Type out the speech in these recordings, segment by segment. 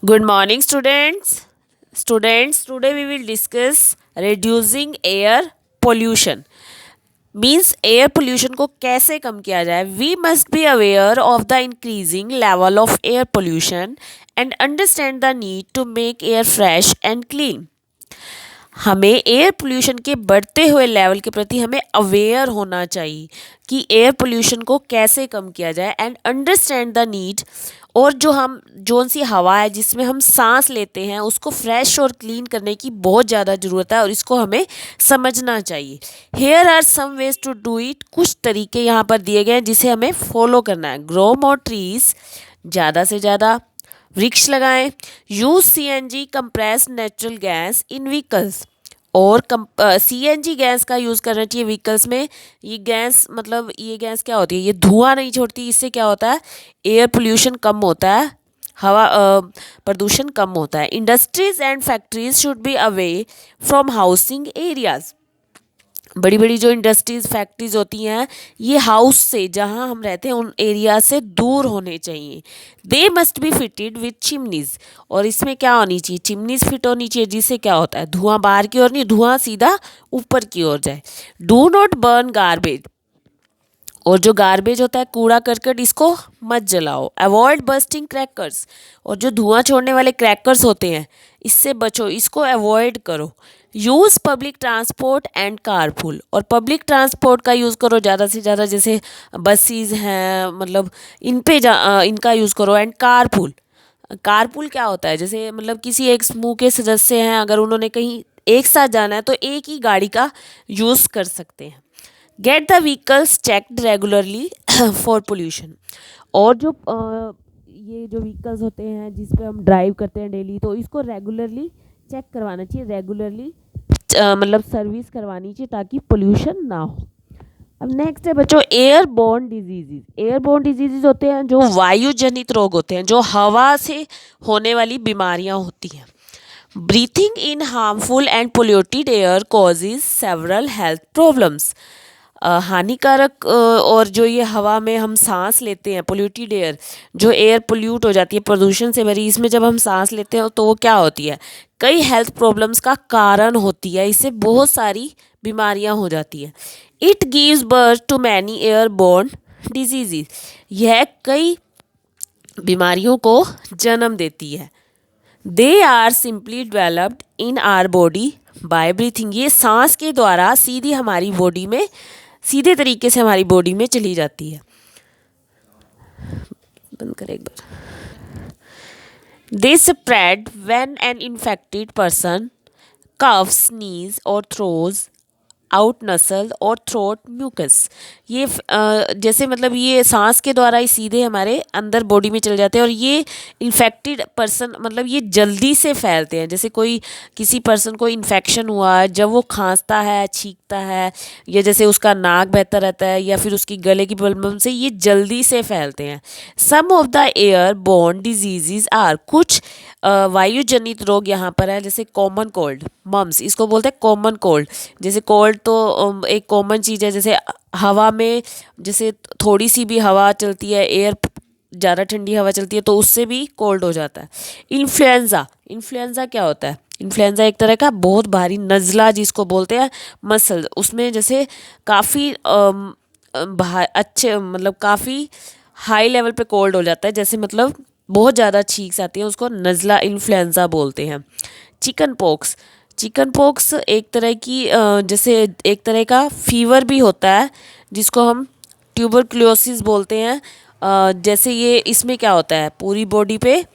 Good morning, students. Today we will discuss reducing air pollution. Means air pollution को कैसे कम किया जाए. We must be aware of the increasing level of air pollution and understand the need to make air fresh and clean. हमें air pollution के बढ़ते हुए level के प्रति हमें अवेयर होना चाहिए कि एयर पोल्यूशन को कैसे कम किया जाए एंड अंडरस्टैंड द नीड. और जो सी हवा है जिसमें हम सांस लेते हैं उसको फ्रेश और क्लीन करने की बहुत ज़्यादा ज़रूरत है और इसको हमें समझना चाहिए. Here are some ways to do it. कुछ तरीके यहाँ पर दिए गए हैं जिसे हमें फॉलो करना है. ग्रो मोर ट्रीज, ज़्यादा से ज़्यादा वृक्ष लगाएं. Use CNG compressed natural gas in vehicles. और सीएनजी गैस का यूज़ करना चाहिए व्हीकल्स में. ये गैस मतलब ये गैस क्या होती है, ये धुआं नहीं छोड़ती. इससे क्या होता है, एयर पोल्यूशन कम होता है, हवा प्रदूषण कम होता है. Industries and factories should be away from housing areas. बड़ी बड़ी जो इंडस्ट्रीज फैक्ट्रीज होती हैं ये हाउस से, जहाँ हम रहते हैं उन एरिया से दूर होने चाहिए. They must be fitted with chimneys. और इसमें क्या होनी चाहिए, चिमनीज फिट होनी चाहिए जिससे क्या होता है धुआं बाहर की ओर नहीं, धुआं सीधा ऊपर की ओर जाए. Do not burn garbage. और जो गार्बेज होता है कूड़ा करकट, इसको मत जलाओ. Avoid busting crackers. और जो धुआं छोड़ने वाले क्रैकर्स होते हैं इससे बचो, इसको अवॉइड करो. Use public transport and carpool. और पब्लिक ट्रांसपोर्ट का यूज़ करो ज़्यादा से ज़्यादा, जैसे बसेस हैं, मतलब इनका यूज़ करो. And carpool. कारपूल क्या होता है, जैसे मतलब किसी एक समूह के सदस्य हैं, अगर उन्होंने कहीं एक साथ जाना है तो एक ही गाड़ी का यूज़ कर सकते हैं. Get the vehicles checked regularly for pollution. और ये जो व्हीकल्स होते हैं जिस पे हम ड्राइव करते हैं डेली, तो इसको रेगुलरली चेक करवाना चाहिए. रेगुलरली मतलब सर्विस करवानी चाहिए ताकि पोल्यूशन ना हो. अब नेक्स्ट है बच्चों, air born diseases. Air born diseases होते हैं जो वायु जनित रोग होते हैं, जो हवा से होने वाली बीमारियां होती हैं. Breathing in harmful and polluted air causes several health problems. हानिकारक और जो ये हवा में हम सांस लेते हैं, पोल्यूटेड एयर, जो एयर पोल्यूट हो जाती है प्रदूषण से भरी, इसमें जब हम सांस लेते हैं तो वो क्या होती है, कई हेल्थ प्रॉब्लम्स का कारण होती है. इससे बहुत सारी बीमारियां हो जाती हैं. It gives birth to many air born diseases. यह कई बीमारियों को जन्म देती है. They are simply developed in our body by breathing. ये सांस के द्वारा सीधी हमारी बॉडी में, सीधे तरीके से हमारी बॉडी में चली जाती है. बंद करें एक बार. They spread when an infected person coughs, sneeze or throws out nasal और थ्रोट म्यूकस. ये जैसे मतलब ये सांस के द्वारा ही सीधे हमारे अंदर बॉडी में चले जाते हैं. और ये इन्फेक्टेड पर्सन मतलब ये जल्दी से फैलते हैं. जैसे कोई किसी पर्सन को इन्फेक्शन हुआ है, जब वो खांसता है, छींकता है, या जैसे उसका नाक बहता रहता है, या फिर उसकी गले की प्रॉब्लम से ये जल्दी से फैलते हैं. Some of the air born diseases are. कुछ वायु जनित रोग यहाँ पर है, जैसे कॉमन कोल्ड, मम्स, इसको बोलते हैं कॉमन कोल्ड. जैसे कोल्ड तो एक कॉमन चीज़ है. जैसे हवा में जैसे थोड़ी सी भी हवा चलती है, एयर ज़्यादा ठंडी हवा चलती है तो उससे भी कोल्ड हो जाता है. इन्फ्लुएंज़ा. इन्फ्लुएंज़ा क्या होता है, इन्फ्लुएंज़ा एक तरह का बहुत भारी नज़ला जिसको बोलते हैं मसल. उसमें जैसे काफ़ी अच्छे मतलब काफ़ी हाई लेवल पे कोल्ड हो जाता है, जैसे मतलब बहुत ज़्यादा छींक आती है, उसको नज़ला इन्फ्लुएंज़ा बोलते हैं. Chicken pox. चिकन पॉक्स एक तरह की जैसे एक तरह का फीवर भी होता है जिसको हम ट्यूबरक्लोसिस बोलते हैं. जैसे ये इसमें क्या होता है, पूरी बॉडी पे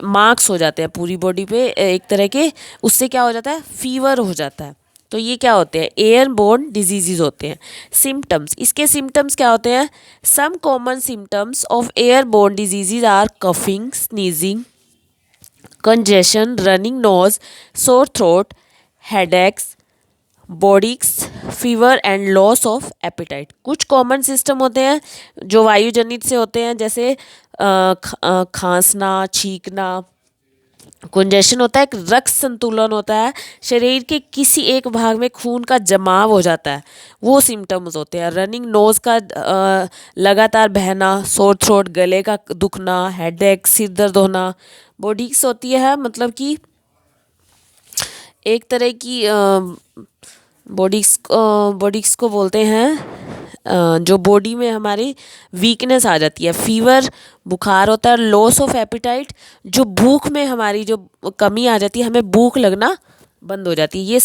मार्क्स हो जाते हैं, पूरी बॉडी पे एक तरह के, उससे क्या हो जाता है, फीवर हो जाता है. तो ये क्या होते हैं, एयर बोर्न डिजीजेज होते हैं. सिम्टम्स. इसके सिम्टम्स क्या होते हैं, some common symptoms of air born diseases are coughing, sneezing, congestion, running nose, sore throat, headaches, body aches, fever and loss of appetite. कुछ कॉमन सिस्टम होते हैं जो वायु जनित से होते हैं, जैसे खांसना, छींकना, कंजेशन होता है, एक रक्त संतुलन होता है, शरीर के किसी एक भाग में खून का जमाव हो जाता है, वो सिम्टम्स होते हैं। रनिंग नोज का लगातार बहना, सोर थ्रोट, गले का दुखना, हेडेक, सिर दर्द होना, बॉडीज होती है मतलब कि एक तरह की बॉडीज को बोलते हैं जो बॉडी में हमारी वीकनेस आ जाती है। फीवर बुखार होता है। लॉस ऑफ एपिटाइट, जो भूख में हमारी जो कमी आ जाती है, हमें भूख लगना बंद हो जाती है। ये